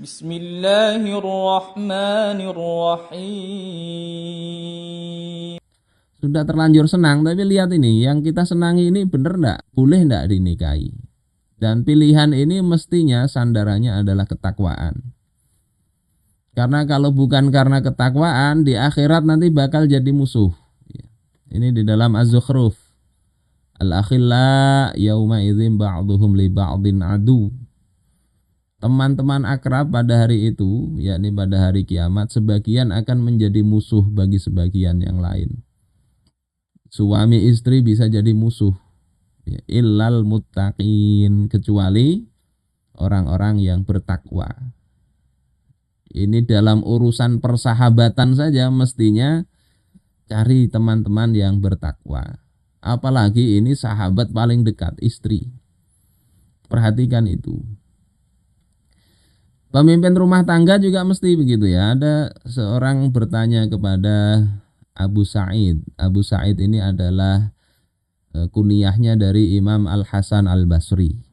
Bismillahirrahmanirrahim. Sudah terlanjur senang, tapi lihat ini, yang kita senangi ini benar enggak? Boleh enggak dinikahi? Dan pilihan ini mestinya sandarannya adalah ketakwaan. Karena kalau bukan karena ketakwaan, di akhirat nanti bakal jadi musuh. Ini di dalam Az-Zukhruf. Al-akhilla yauma idzin ba'duhum li ba'din adu. Teman-teman akrab pada hari itu, yakni pada hari kiamat, sebagian akan menjadi musuh bagi sebagian yang lain. Suami istri bisa jadi musuh. Illal muttaqin, kecuali orang-orang yang bertakwa. Ini dalam urusan persahabatan saja mestinya cari teman-teman yang bertakwa. Apalagi ini sahabat paling dekat, istri. Perhatikan itu. Pemimpin rumah tangga juga mesti begitu ya. Ada seorang bertanya kepada Abu Sa'id. Abu Sa'id ini adalah kunyahnya dari Imam Al-Hasan Al-Basri.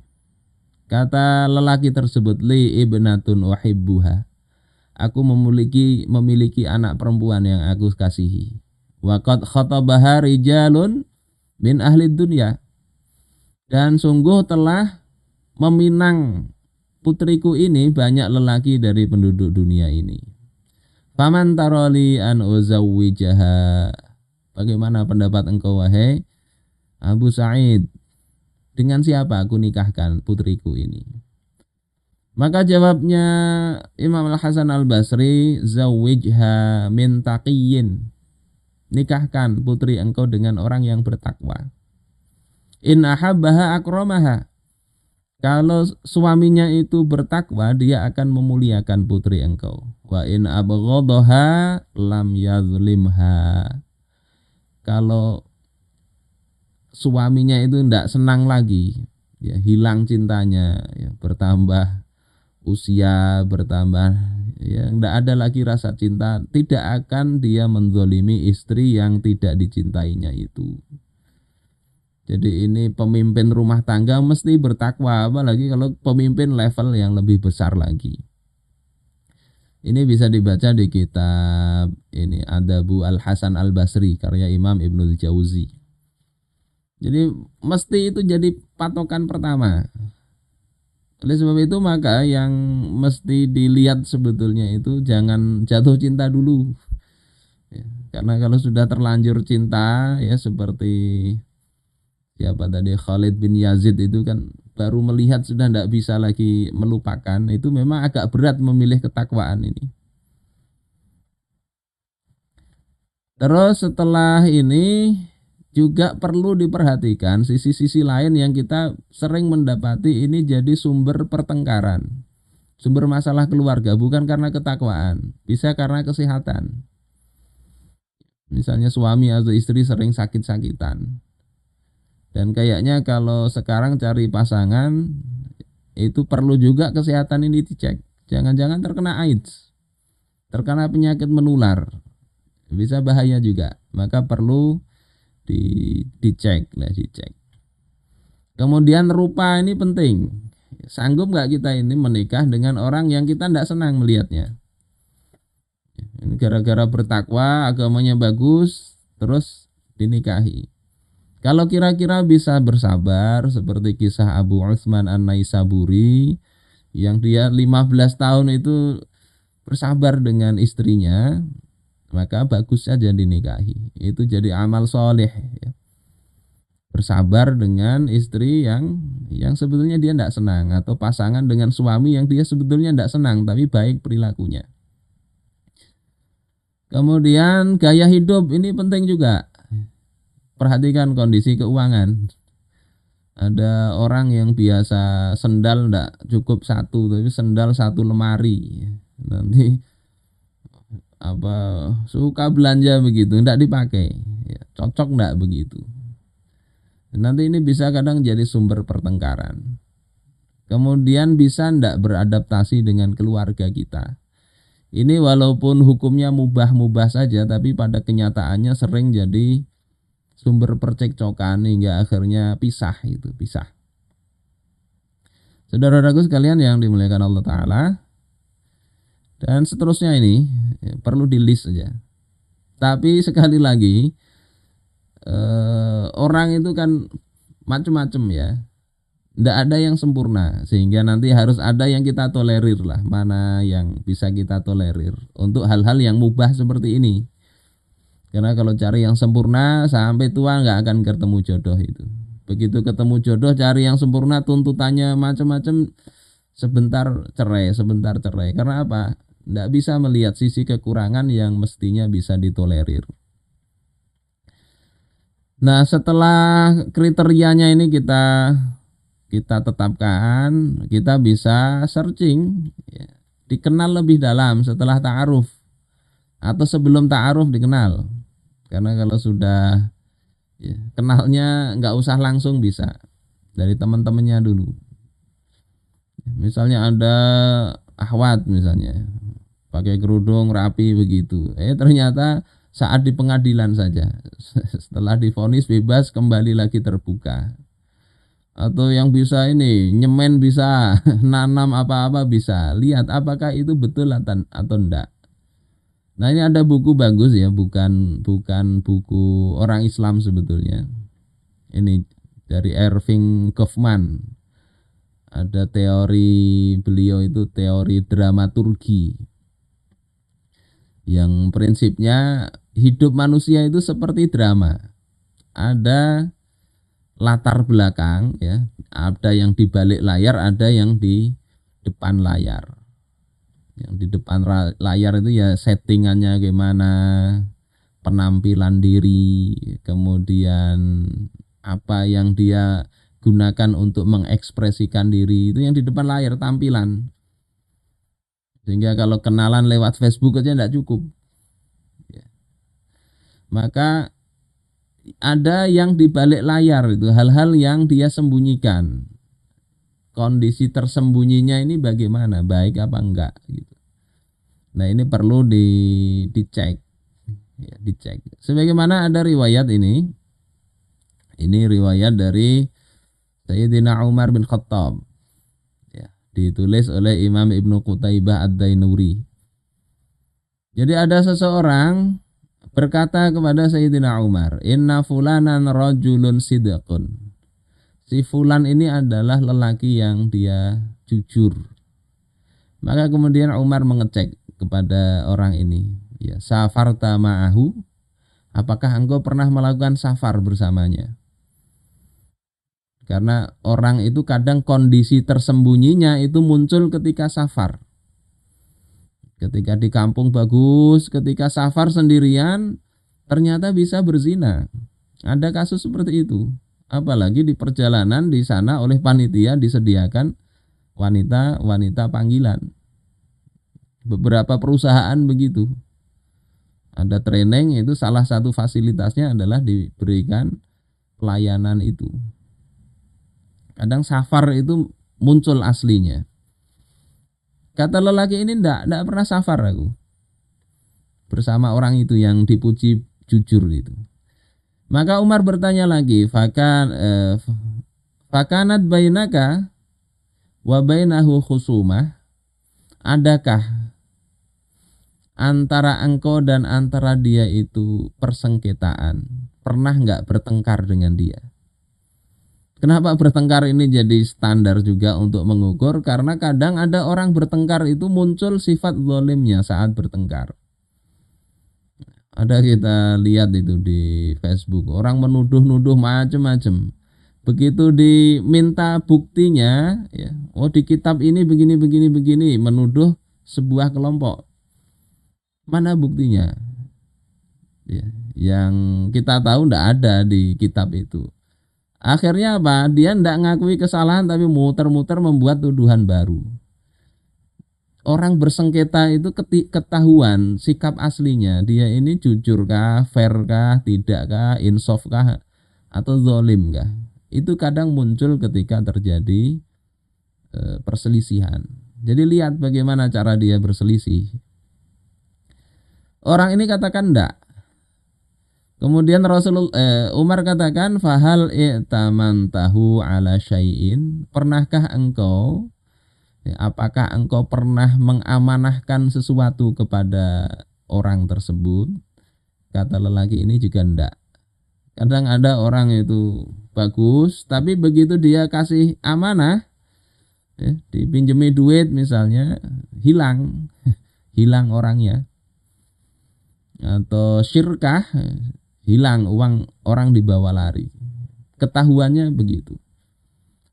Kata lelaki tersebut, li ibnatun uhibbuha. Aku memiliki anak perempuan yang aku kasihi. Wa qad khatabaha rijalun min ahli dunya. Dan sungguh telah meminang putriku ini banyak lelaki dari penduduk dunia ini. Faman taroli an uzawwijaha. Bagaimana pendapat engkau wahai Abu Sa'id? Dengan siapa aku nikahkan putriku ini? Maka jawabnya Imam Al-Hasan Al-Basri, zawwijha min taqiyyin. Nikahkan putri engkau dengan orang yang bertakwa. In ahabbaha akramaha. Kalau suaminya itu bertakwa, dia akan memuliakan putri engkau. Wa in abghadaha lam yazlimha. Kalau suaminya itu tidak senang lagi, ya hilang cintanya, ya bertambah usia, bertambah, ya tidak ada lagi rasa cinta, tidak akan dia menzolimi istri yang tidak dicintainya itu. Jadi ini pemimpin rumah tangga mesti bertakwa, apalagi kalau pemimpin level yang lebih besar lagi. Ini bisa dibaca di kitab ini Adabu Al-Hasan Al-Basri karya Imam Ibnul Jauzi. Jadi mesti itu jadi patokan pertama. Oleh sebab itu maka yang mesti dilihat sebetulnya itu jangan jatuh cinta dulu. Ya, karena kalau sudah terlanjur cinta ya seperti siapa tadi Khalid bin Yazid itu kan baru melihat sudah tidak bisa lagi melupakan, itu memang agak berat memilih ketakwaan ini. Terus setelah ini juga perlu diperhatikan sisi-sisi lain yang kita sering mendapati ini jadi sumber pertengkaran, sumber masalah keluarga, bukan karena ketakwaan, bisa karena kesehatan. Misalnya suami atau istri sering sakit-sakitan. Dan kayaknya kalau sekarang cari pasangan itu perlu juga kesehatan ini dicek. Jangan-jangan terkena AIDS, terkena penyakit menular, bisa bahaya juga. Maka perlu dicek. Kemudian rupa ini penting. Sanggup nggak kita ini menikah dengan orang yang kita tidak senang melihatnya? Gara-gara bertakwa, agamanya bagus, terus dinikahi. Kalau kira-kira bisa bersabar seperti kisah Abu Utsman An-Naisaburi yang dia 15 tahun itu bersabar dengan istrinya, maka bagus saja dinikahi. Itu jadi amal soleh ya. Bersabar dengan istri yang sebetulnya dia tidak senang, atau pasangan dengan suami yang dia sebetulnya tidak senang tapi baik perilakunya. Kemudian gaya hidup ini penting juga. Perhatikan kondisi keuangan. Ada orang yang biasa sendal enggak cukup satu, tapi sendal satu lemari. Nanti suka belanja begitu, enggak dipakai. Ya, cocok enggak begitu. Nanti ini bisa kadang jadi sumber pertengkaran. Kemudian bisa enggak beradaptasi dengan keluarga kita. Ini walaupun hukumnya mubah-mubah saja, tapi pada kenyataannya sering jadi sumber percekcokan hingga akhirnya pisah. Saudara-saudaraku sekalian yang dimuliakan Allah Ta'ala, dan seterusnya ini perlu di list saja. Tapi sekali lagi orang itu kan macam-macam ya. Tidak ada yang sempurna, sehingga nanti harus ada yang kita tolerir lah, mana yang bisa kita tolerir untuk hal-hal yang mubah seperti ini. Karena kalau cari yang sempurna sampai tua nggak akan ketemu jodoh itu. Begitu ketemu jodoh cari yang sempurna tuntutannya macam-macam, sebentar cerai, sebentar cerai. Karena apa? Tidak bisa melihat sisi kekurangan yang mestinya bisa ditolerir. Nah, setelah kriterianya ini kita tetapkan, kita bisa searching, ya, dikenal lebih dalam setelah ta'aruf atau sebelum ta'aruf dikenal. Karena kalau sudah ya, kenalnya nggak usah langsung, bisa dari teman-temannya dulu. Misalnya ada ahwat misalnya pakai kerudung rapi begitu, ternyata saat di pengadilan saja setelah divonis bebas kembali lagi terbuka. Atau yang bisa ini nyemen bisa, nanam apa-apa bisa, lihat apakah itu betul atau enggak. Nah, ini ada buku bagus ya, bukan buku orang Islam sebetulnya. Ini dari Erving Goffman. Ada teori beliau itu teori dramaturgi. Yang prinsipnya hidup manusia itu seperti drama. Ada latar belakang ya, ada yang di balik layar, ada yang di depan layar. Yang di depan layar itu ya settingannya gimana, penampilan diri, kemudian apa yang dia gunakan untuk mengekspresikan diri, itu yang di depan layar tampilan. Sehingga kalau kenalan lewat Facebook aja tidak cukup. Maka ada yang di balik layar, itu hal-hal yang dia sembunyikan. Kondisi tersembunyinya ini bagaimana, baik apa enggak gitu. Nah, ini perlu dicek ya, dicek. Sebagaimana ada riwayat ini riwayat dari Sayyidina Umar bin Khattab ya, ditulis oleh Imam Ibnu Qutaibah Ad-Dainuri. Jadi ada seseorang berkata kepada Sayyidina Umar, inna fulanan rajulun sidqun. Si fulan ini adalah lelaki yang dia jujur. Maka kemudian Umar mengecek kepada orang ini, ya, safarta ma'ahu, apakah engkau pernah melakukan safar bersamanya? Karena orang itu kadang kondisi tersembunyinya itu muncul ketika safar. Ketika di kampung bagus, ketika safar sendirian ternyata bisa berzina. Ada kasus seperti itu. Apalagi di perjalanan di sana oleh panitia disediakan wanita panggilan. Beberapa perusahaan begitu. Ada training, itu salah satu fasilitasnya adalah diberikan pelayanan itu. Kadang safar itu muncul aslinya. Kata lelaki ini enggak pernah safar aku bersama orang itu yang dipuji jujur itu. Maka Umar bertanya lagi, fakanat bainaka wa bainahu khusumah, adakah antara engkau dan antara dia itu persengketaan? Pernah enggak bertengkar dengan dia? Kenapa bertengkar ini jadi standar juga untuk mengukur? Karena kadang ada orang bertengkar itu muncul sifat zalimnya saat bertengkar. Ada kita lihat itu di Facebook, orang menuduh-nuduh macam-macam. Begitu diminta buktinya, ya, oh di kitab ini begini, menuduh sebuah kelompok. Mana buktinya? Ya, yang kita tahu tidak ada di kitab itu. Akhirnya apa? Dia tidak ngakui kesalahan tapi muter-muter membuat tuduhan baru. Orang bersengketa itu ketahuan sikap aslinya, dia ini jujurkah, fairkah, tidakkah, insafkah, atau zalimkah. Itu kadang muncul ketika terjadi perselisihan. Jadi lihat bagaimana cara dia berselisih. Orang ini katakan enggak. Kemudian Umar katakan, fahal i'tamantahu ala syai'in, pernahkah engkau Ya, apakah engkau pernah mengamanahkan sesuatu kepada orang tersebut? Kata lelaki ini juga enggak. Kadang ada orang itu bagus, tapi begitu dia kasih amanah, ya, dipinjemi duit misalnya, hilang, hilang orangnya. Atau syirkah, hilang uang orang dibawa lari. Ketahuannya begitu.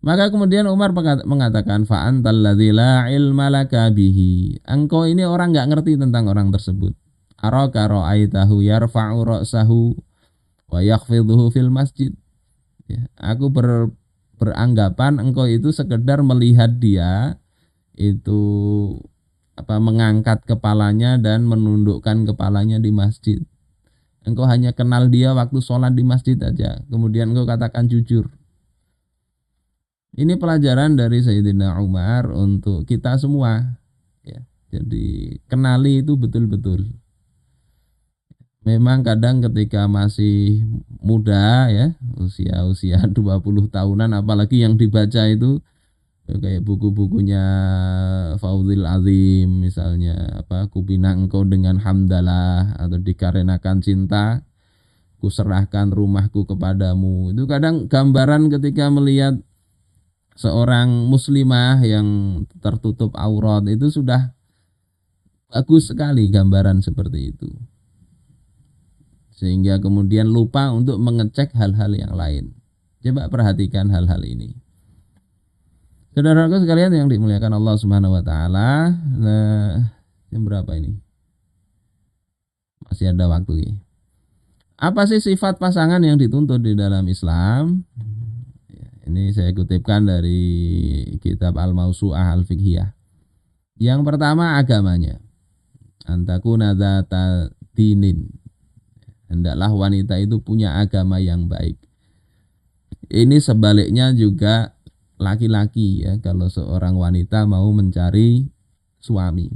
Maka kemudian Umar mengatakan fa'antal ladzi la ilma laka bihi. Engkau ini orang enggak ngerti tentang orang tersebut. Araka ra'aitahu yarfa'u ra'sahu wa yakhfidhuhu fil masjid. Ya, aku beranggapan engkau itu sekedar melihat dia itu mengangkat kepalanya dan menundukkan kepalanya di masjid. Engkau hanya kenal dia waktu sholat di masjid aja. Kemudian engkau katakan jujur. Ini pelajaran dari Sayyidina Umar untuk kita semua. Ya, jadi kenali itu betul-betul. Memang kadang ketika masih muda ya, usia 20 tahunan, apalagi yang dibaca itu kayak buku-bukunya Fauzil Azim misalnya, Kupina engkau dengan hamdalah, atau dikarenakan cinta kuserahkan rumahku kepadamu. Itu kadang gambaran ketika melihat seorang muslimah yang tertutup aurat itu sudah bagus sekali gambaran seperti itu. Sehingga kemudian lupa untuk mengecek hal-hal yang lain. Coba perhatikan hal-hal ini. Saudaraku sekalian yang dimuliakan Allah Subhanahu wa taala. Nah, jam berapa ini? Masih ada waktu ya. Apa sih sifat pasangan yang dituntut di dalam Islam? Ini saya kutipkan dari kitab Al-Mausu'ah Al-Fiqhiyah. Yang pertama agamanya. Antakuna dzata dinin. Hendaklah wanita itu punya agama yang baik. Ini sebaliknya juga laki-laki ya, kalau seorang wanita mau mencari suami.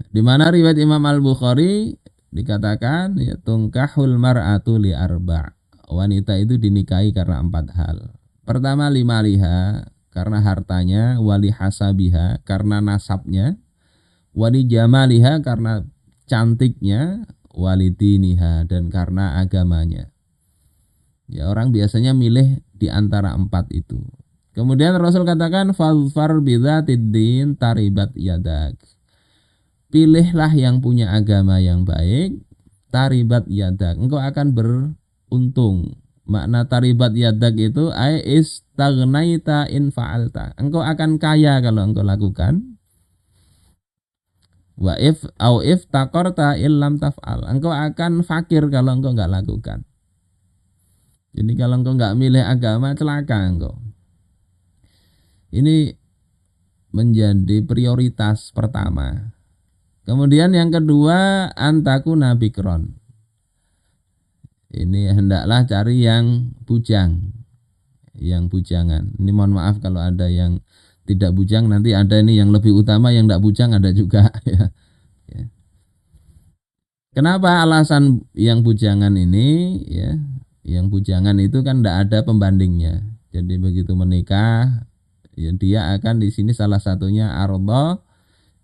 Di mana riwayat Imam Al-Bukhari dikatakan ya, tungkahul mar'atu li arba'. Wanita itu dinikahi karena 4 hal. Pertama limaliha, karena hartanya, wali hasabiha, karena nasabnya, wali jamaliha, karena cantiknya, wali diniha, dan karena agamanya. Ya, orang biasanya milih di antara 4 itu. Kemudian Rasul katakan fadfar bidzatid din taribat yadak. Pilihlah yang punya agama yang baik, taribat yadak. Engkau akan beruntung. Makna taribat yadak itu ay istagnaita in fa'alta. Engkau akan kaya kalau engkau lakukan. Wa if taqarta illam taf'al. Engkau akan fakir kalau engkau enggak lakukan. Jadi kalau engkau enggak milih agama, celaka engkau. Ini menjadi prioritas pertama. Kemudian yang kedua, antakuna bikron. Ini hendaklah cari yang bujang, yang bujangan. Ini mohon maaf kalau ada yang tidak bujang, nanti ada ini yang lebih utama, yang tidak bujang ada juga. Ya. Kenapa alasan yang bujangan ini? Ya, yang bujangan itu kan tidak ada pembandingnya. Jadi begitu menikah, ya dia akan di sini salah satunya arda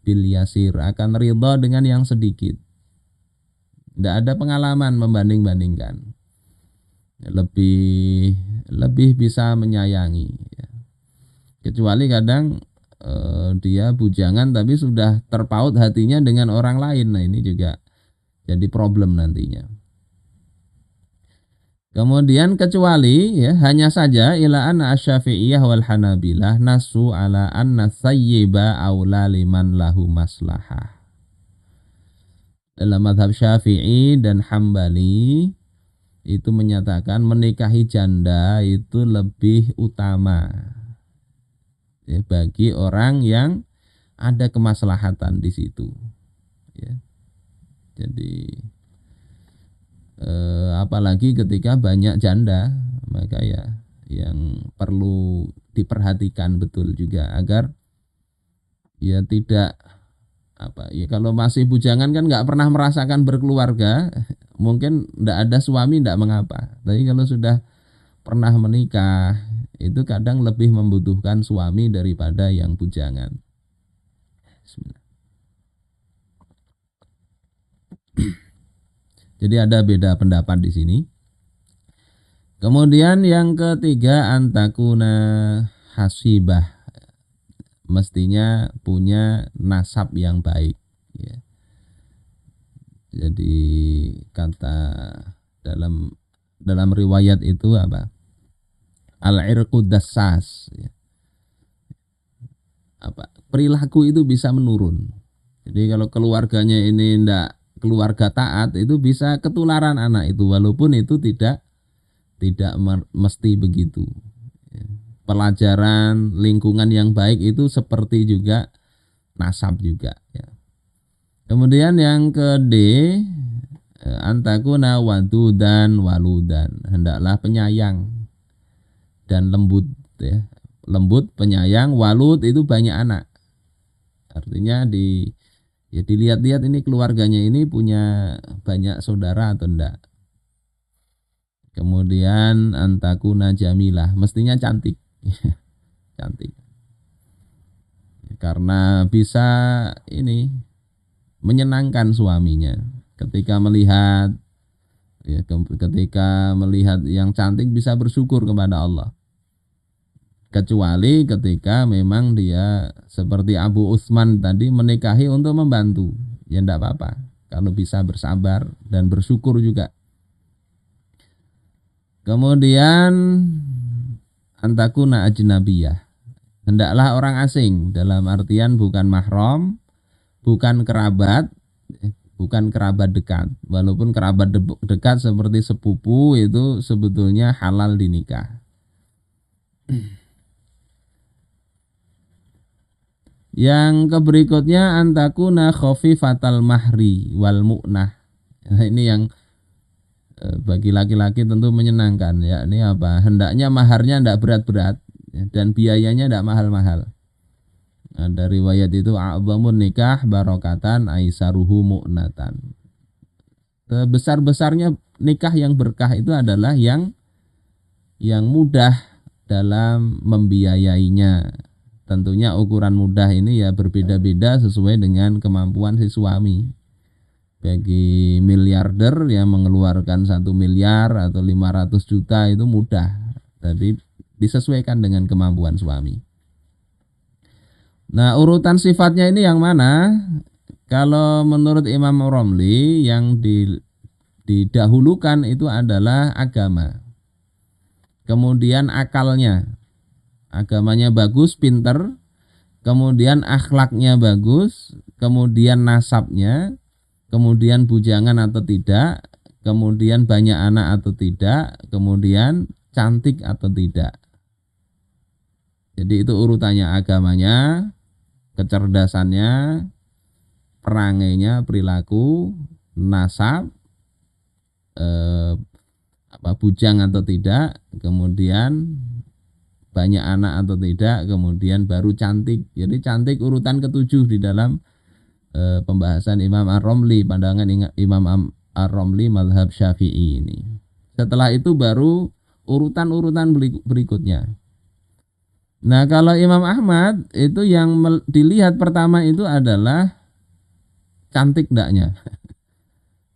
bil yasir, akan ridha dengan yang sedikit. Tidak ada pengalaman membanding-bandingkan. Lebih bisa menyayangi. Ya. Kecuali kadang dia bujangan tapi sudah terpaut hatinya dengan orang lain. Nah ini juga jadi problem nantinya. Kemudian kecuali ya hanya saja ila anna asy-Syafi'iyah wal Hanabilah nasu ala anna thayyiba aula liman lahu maslahah. Dalam mazhab Syafi'i dan Hambali itu menyatakan menikahi janda itu lebih utama ya, bagi orang yang ada kemaslahatan di situ. Ya. Jadi apalagi ketika banyak janda, maka ya yang perlu diperhatikan betul juga agar ya tidak kalau masih bujangan kan nggak pernah merasakan berkeluarga, mungkin nggak ada suami nggak mengapa. Tapi kalau sudah pernah menikah itu kadang lebih membutuhkan suami daripada yang bujangan. Bismillah. Jadi ada beda pendapat di sini. Kemudian yang ketiga, antakuna hasibah, mestinya punya nasab yang baik. Ya. Jadi kata dalam riwayat itu apa? Al-irqu dassas. Ya. Perilaku itu bisa menurun. Jadi kalau keluarganya ini ndak keluarga taat, itu bisa ketularan anak itu, walaupun itu tidak mesti begitu. Pelajaran lingkungan yang baik itu seperti juga nasab juga. Ya. Kemudian yang ke D, antakuna wadudan waludan, hendaklah penyayang dan lembut. Ya. Lembut, penyayang, walud itu banyak anak. Artinya dilihat-lihat ini keluarganya ini punya banyak saudara atau enggak. Kemudian antakuna jamilah, mestinya cantik. Cantik. Karena bisa ini menyenangkan suaminya ketika melihat yang cantik, bisa bersyukur kepada Allah. Kecuali ketika memang dia seperti Abu Utsman tadi menikahi untuk membantu, ya enggak apa-apa kalau bisa bersabar dan bersyukur juga. Kemudian antakuna ajnabiyah, hendaklah orang asing, dalam artian bukan mahram, bukan kerabat dekat. Walaupun kerabat dekat seperti sepupu itu sebetulnya halal dinikah. Yang berikutnya antakuna khafifatal mahri wal mu'nah. Nah, ini yang bagi laki-laki tentu menyenangkan, ya. Ini apa? Hendaknya maharnya tidak berat-berat, ya, dan biayanya tidak mahal-mahal. Nah, dari riwayat itu a'zamun nikah barokatan aisaruhu mu'natan. Besar-besarnya nikah yang berkah itu adalah yang mudah dalam membiayainya. Tentunya ukuran mudah ini ya berbeda-beda sesuai dengan kemampuan si suami. Bagi miliarder yang mengeluarkan 1 miliar atau 500 juta itu mudah, tapi disesuaikan dengan kemampuan suami. Nah, urutan sifatnya ini yang mana? Kalau menurut Imam Romli, yang didahulukan itu adalah agama. Kemudian akalnya. Agamanya bagus, pinter. Kemudian akhlaknya bagus. Kemudian nasabnya. Kemudian bujangan atau tidak, kemudian banyak anak atau tidak, kemudian cantik atau tidak. Jadi itu urutannya, agamanya, kecerdasannya, perangainya, perilaku, nasab, bujang atau tidak, kemudian banyak anak atau tidak, kemudian baru cantik. Jadi cantik urutan ketujuh di dalam pembahasan Imam Ar-Romli, pandangan Imam Ar-Romli mazhab Syafi'i ini. Setelah itu baru urutan-urutan berikutnya. Nah, kalau Imam Ahmad itu yang dilihat pertama itu adalah cantik enggaknya.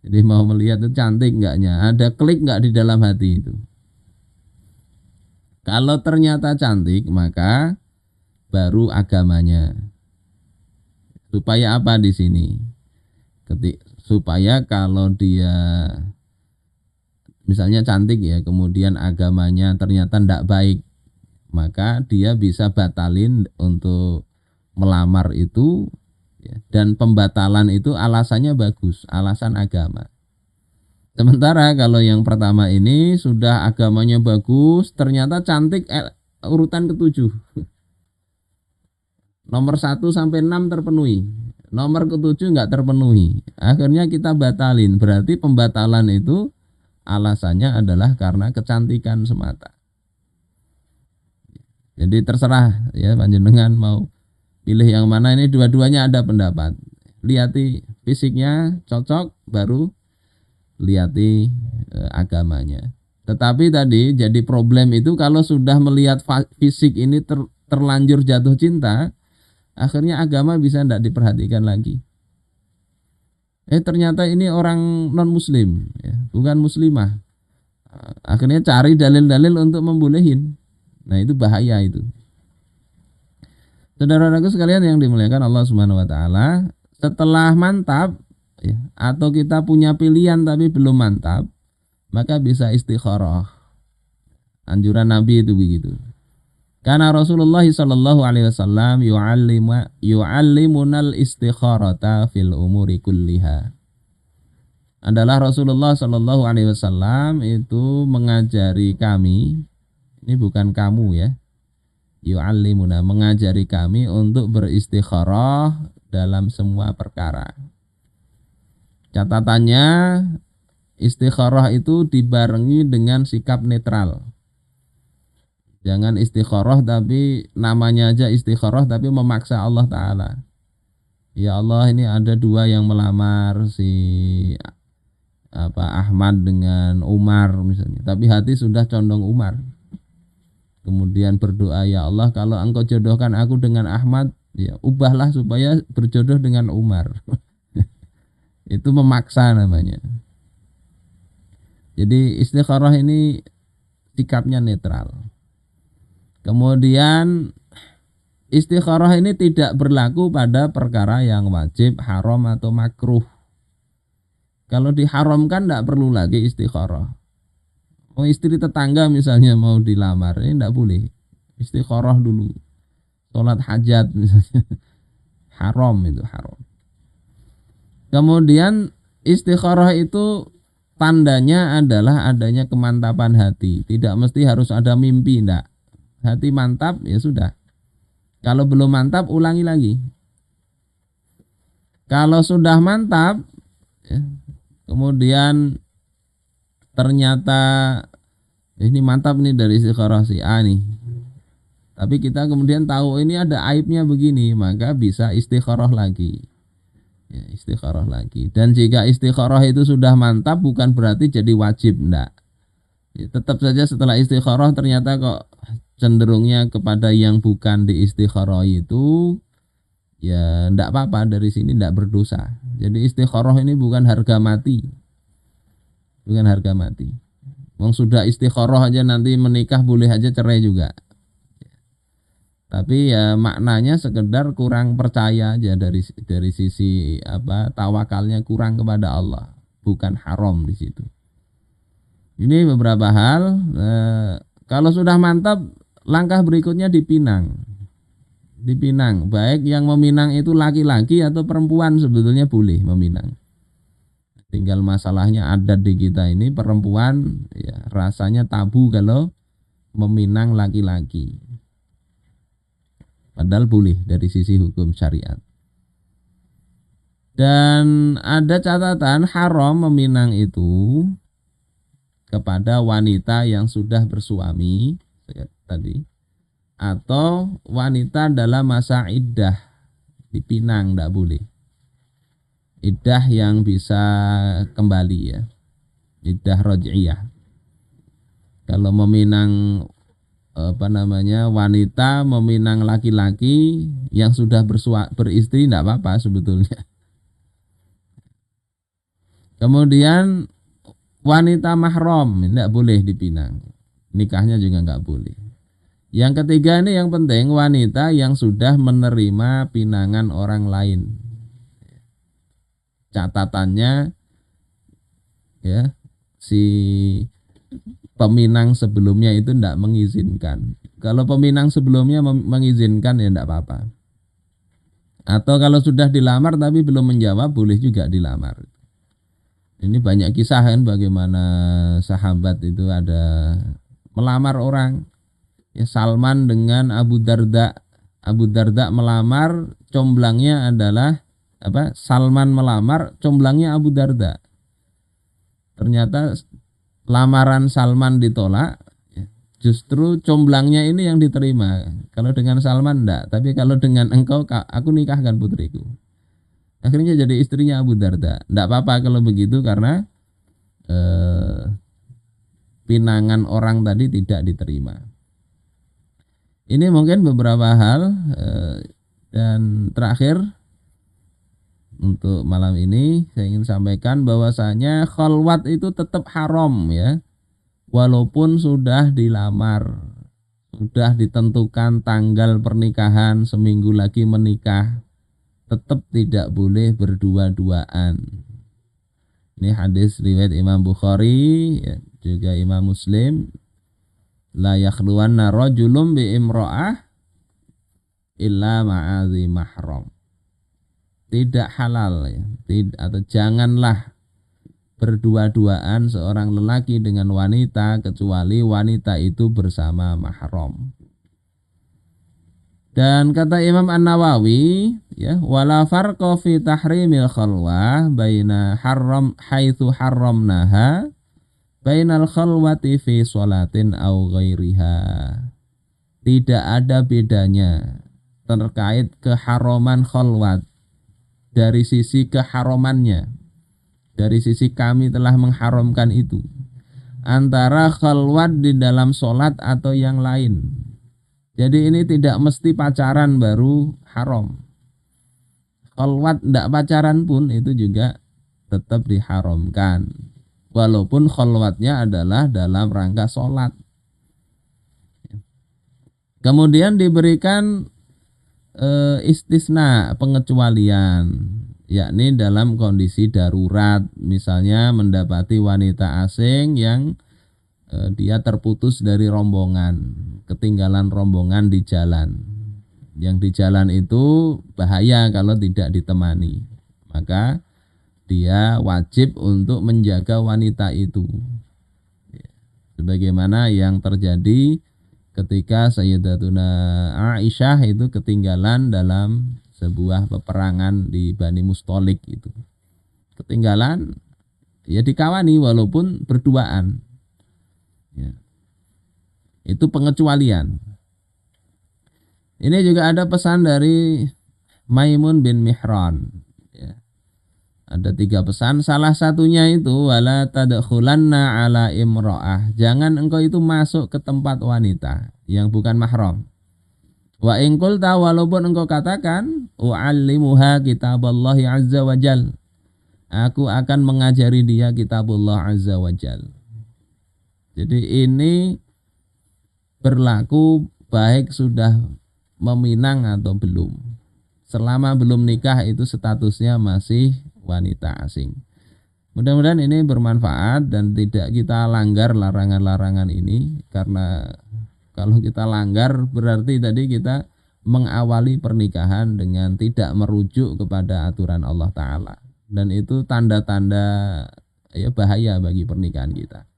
Jadi mau melihat itu cantik enggaknya, ada klik enggak di dalam hati itu. Kalau ternyata cantik, maka baru agamanya. Supaya apa di sini? Supaya kalau dia misalnya cantik ya, kemudian agamanya ternyata tidak baik, maka dia bisa batalin untuk melamar itu, ya, dan pembatalan itu alasannya bagus, alasan agama. Sementara kalau yang pertama ini sudah agamanya bagus, ternyata cantik urutan ketujuh. Nomor 1 sampai 6 terpenuhi. Nomor ke-7 enggak terpenuhi. Akhirnya kita batalin. Berarti pembatalan itu alasannya adalah karena kecantikan semata. Jadi terserah ya panjenengan mau pilih yang mana, ini dua-duanya ada pendapat. Lihati fisiknya cocok, baru lihati agamanya. Tetapi tadi jadi problem itu kalau sudah melihat fisik ini terlanjur jatuh cinta, akhirnya agama bisa tidak diperhatikan lagi. Ternyata ini orang non muslim, ya, bukan muslimah. Akhirnya cari dalil-dalil untuk membolehin. Nah itu bahaya itu. Saudara-saudaraku sekalian yang dimuliakan Allah Subhanahu Wa Taala, setelah mantap, ya, atau kita punya pilihan tapi belum mantap, maka bisa istikharah. Anjuran Nabi itu begitu. Karena Rasulullah Shallallahu Alaihi Wasallam yu'allimunal istikharata fil umuri kulliha. Adalah Rasulullah Shallallahu Alaihi Wasallam itu mengajari kami, ini bukan kamu ya, yu'allimuna, mengajari kami untuk beristikharah dalam semua perkara. Catatannya, istikharah itu dibarengi dengan sikap netral. Jangan istikharah tapi namanya aja istikharah tapi memaksa Allah Ta'ala. Ya Allah, ini ada dua yang melamar, si Ahmad dengan Umar misalnya, tapi hati sudah condong Umar. Kemudian berdoa, ya Allah, kalau engkau jodohkan aku dengan Ahmad, ya ubahlah supaya berjodoh dengan Umar. Itu memaksa namanya. Jadi istikharah ini sikapnya netral. Kemudian istikharah ini tidak berlaku pada perkara yang wajib, haram atau makruh. Kalau diharamkan tidak perlu lagi istikharah. Oh, istri tetangga misalnya mau dilamar, ini tidak boleh. Istikharah dulu. Sholat hajat misalnya. Haram itu, haram. Kemudian istikharah itu tandanya adalah adanya kemantapan hati. Tidak mesti harus ada mimpi, tidak. Hati mantap, ya sudah. Kalau belum mantap, ulangi lagi. Kalau sudah mantap, ya, kemudian ternyata ini mantap nih dari istikharah si A nih. Tapi kita kemudian tahu ini ada aibnya begini, maka bisa istikharah lagi. Ya, istikharah lagi. Dan jika istikharah itu sudah mantap, bukan berarti jadi wajib, enggak. Ya, tetap saja setelah istikharah ternyata kok cenderungnya kepada yang bukan di istikharah itu, ya enggak apa-apa, dari sini enggak berdosa. Jadi istikharah ini bukan harga mati. Bukan harga mati. Wong sudah istikharah aja nanti menikah boleh aja cerai juga. Tapi ya maknanya sekedar kurang percaya aja dari sisi tawakalnya kurang kepada Allah, bukan haram di situ. Ini beberapa hal. Kalau sudah mantap, langkah berikutnya dipinang. Dipinang, baik yang meminang itu laki-laki atau perempuan sebetulnya boleh meminang. Tinggal masalahnya adat di kita ini perempuan ya rasanya tabu kalau meminang laki-laki. Padahal boleh dari sisi hukum syariat. Dan ada catatan haram meminang itu kepada wanita yang sudah bersuami tadi, atau wanita dalam masa iddah, dipinang tidak boleh. Iddah yang bisa kembali ya, iddah raj'iyah. Kalau meminang wanita meminang laki-laki yang sudah beristri tidak apa-apa sebetulnya. Kemudian wanita mahram tidak boleh dipinang, nikahnya juga nggak boleh. Yang ketiga ini yang penting, wanita yang sudah menerima pinangan orang lain. Catatannya ya si peminang sebelumnya itu tidak mengizinkan. Kalau peminang sebelumnya mengizinkan ya tidak apa-apa. Atau kalau sudah dilamar tapi belum menjawab, boleh juga dilamar. Ini banyak kisah kan bagaimana sahabat itu ada melamar orang. Ya, Salman dengan Abu Darda. Abu Darda melamar, comblangnya adalah Salman melamar, comblangnya Abu Darda. Ternyata lamaran Salman ditolak, justru comblangnya ini yang diterima. Kalau dengan Salman enggak, tapi kalau dengan engkau aku nikahkan putriku. Akhirnya jadi istrinya Abu Darda. Enggak apa-apa kalau begitu karena pinangan orang tadi tidak diterima. Ini mungkin beberapa hal dan terakhir untuk malam ini saya ingin sampaikan bahwasanya khalwat itu tetap haram ya. Walaupun sudah dilamar, sudah ditentukan tanggal pernikahan, seminggu lagi menikah, tetap tidak boleh berdua-duaan. Ini hadis riwayat Imam Bukhari ya, juga Imam Muslim. La yakhluwanna rajulun bi imra'ah illa ma'azi mahram. Tidak halal ya, atau janganlah berdua-duaan seorang lelaki dengan wanita kecuali wanita itu bersama mahram. Dan kata Imam An-Nawawi ya, wala farqa fi tahrimil khalwah baina haram haitsu harramnaha bainal khalwati fi sholatin au ghairiha. Tidak ada bedanya terkait keharaman khalwat dari sisi keharamannya, dari sisi kami telah mengharamkan itu, antara khalwat di dalam sholat atau yang lain. Jadi ini tidak mesti pacaran baru haram. Khalwat tidak pacaran pun itu juga tetap diharamkan. Walaupun khalwatnya adalah dalam rangka sholat. Kemudian diberikan istisna, pengecualian, yakni dalam kondisi darurat, misalnya mendapati wanita asing yang dia terputus dari rombongan, ketinggalan rombongan di jalan. Yang di jalan itu bahaya kalau tidak ditemani, maka dia wajib untuk menjaga wanita itu. Sebagaimana yang terjadi ketika Sayyidatuna Aisyah itu ketinggalan dalam sebuah peperangan di Bani Mustalik itu. Ketinggalan, ya dikawani walaupun berduaan. Ya. Itu pengecualian. Ini juga ada pesan dari Maimun bin Mihran. Ada 3 pesan, salah satunya itu wala tadkhulanna ala imra'ah. Jangan engkau itu masuk ke tempat wanita yang bukan mahram. Wa in qulta, walaupun engkau katakan u'allimuha kitaballahi azza wa jal. Aku akan mengajari dia kitabullah azza wa jal. Jadi ini berlaku baik sudah meminang atau belum. Selama belum nikah itu statusnya masih wanita asing. Mudah-mudahan ini bermanfaat dan tidak kita langgar larangan-larangan ini, karena kalau kita langgar berarti tadi kita mengawali pernikahan dengan tidak merujuk kepada aturan Allah Ta'ala, dan itu tanda-tanda ya bahaya bagi pernikahan kita.